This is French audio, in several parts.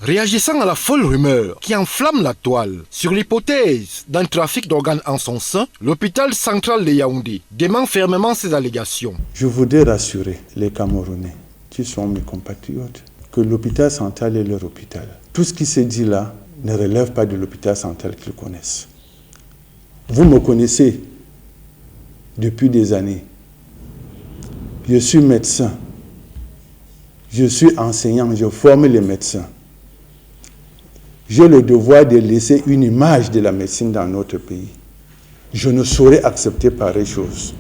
Réagissant à la folle rumeur qui enflamme la toile sur l'hypothèse d'un trafic d'organes en son sein, l'hôpital central de Yaoundé dément fermement ces allégations. Je voudrais rassurer les Camerounais, qui sont mes compatriotes, que l'hôpital central est leur hôpital. Tout ce qui se dit là ne relève pas de l'hôpital central qu'ils connaissent. Vous me connaissez depuis des années. Je suis médecin. Je suis enseignant, je forme les médecins. J'ai le devoir de laisser une image de la médecine dans notre pays. Je ne saurais accepter pareille chose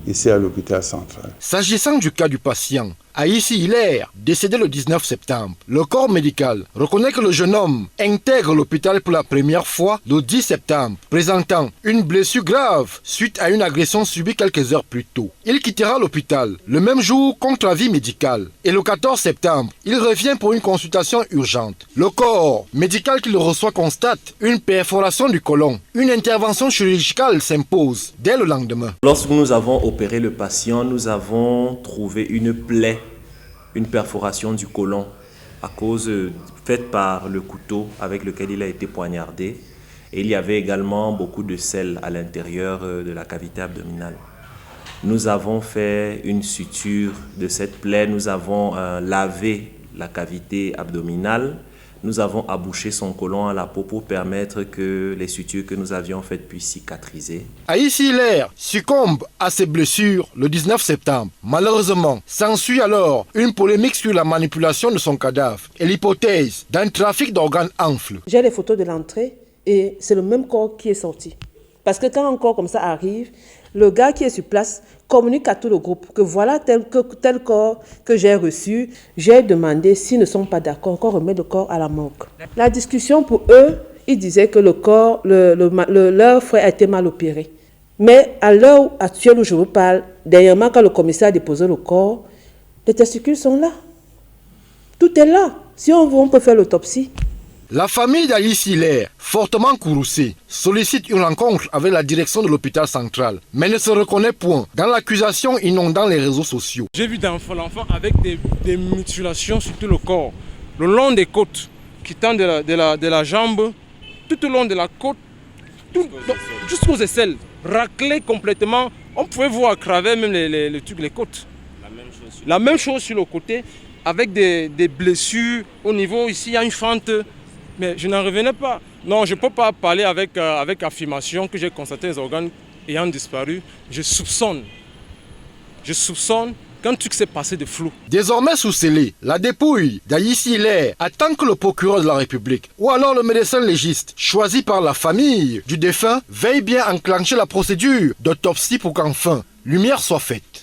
ici à l'hôpital central. S'agissant du cas du patient, Aïssi Hilaire, décédé le 19 septembre, le corps médical reconnaît que le jeune homme intègre l'hôpital pour la première fois le 10 septembre, présentant une blessure grave suite à une agression subie quelques heures plus tôt. Il quittera l'hôpital le même jour contre avis médical et le 14 septembre, il revient pour une consultation urgente. Le corps médical qu'il reçoit constate une perforation du côlon. Une intervention chirurgicale s'impose dès le lendemain. Lorsque nous avons opéré le patient, nous avons trouvé une plaie, une perforation du côlon à cause faite par le couteau avec lequel il a été poignardé. Et il y avait également beaucoup de sel à l'intérieur de la cavité abdominale. Nous avons fait une suture de cette plaie, nous avons lavé la cavité abdominale, nous avons abouché son côlon à la peau pour permettre que les sutures que nous avions faites puissent cicatriser. Aïssi Hilaire succombe à ses blessures le 19 septembre. Malheureusement, s'ensuit alors une polémique sur la manipulation de son cadavre et l'hypothèse d'un trafic d'organes enfle. J'ai les photos de l'entrée et c'est le même corps qui est sorti. Parce que quand un corps comme ça arrive, le gars qui est sur place communique à tout le groupe que voilà tel corps que j'ai reçu. J'ai demandé s'ils ne sont pas d'accord qu'on remet le corps à la morgue. La discussion pour eux, ils disaient que le corps, leur frère a été mal opéré. Mais à l'heure actuelle où je vous parle, dernièrement quand le commissaire a déposé le corps, les testicules sont là. Tout est là. Si on veut, on peut faire l'autopsie. La famille d'Aïssi Hilaire, fortement courroucée, sollicite une rencontre avec la direction de l'hôpital central, mais ne se reconnaît point dans l'accusation inondant les réseaux sociaux. J'ai vu l'enfant avec des mutilations sur tout le corps, le long des côtes, quittant de la jambe, tout au long de la côte, jusqu'aux aisselles, raclé complètement. On pouvait voir à travers même les côtes. La même chose sur le côté, avec des blessures au niveau, ici il y a une fente. Mais je n'en revenais pas. Non, je ne peux pas parler avec affirmation que j'ai constaté les organes ayant disparu. Je soupçonne qu'un truc s'est passé de flou. Désormais sous scellé, la dépouille d'Aïssi Hilaire attend que le procureur de la République ou alors le médecin légiste choisi par la famille du défunt veille bien enclencher la procédure d'autopsie pour qu'enfin lumière soit faite.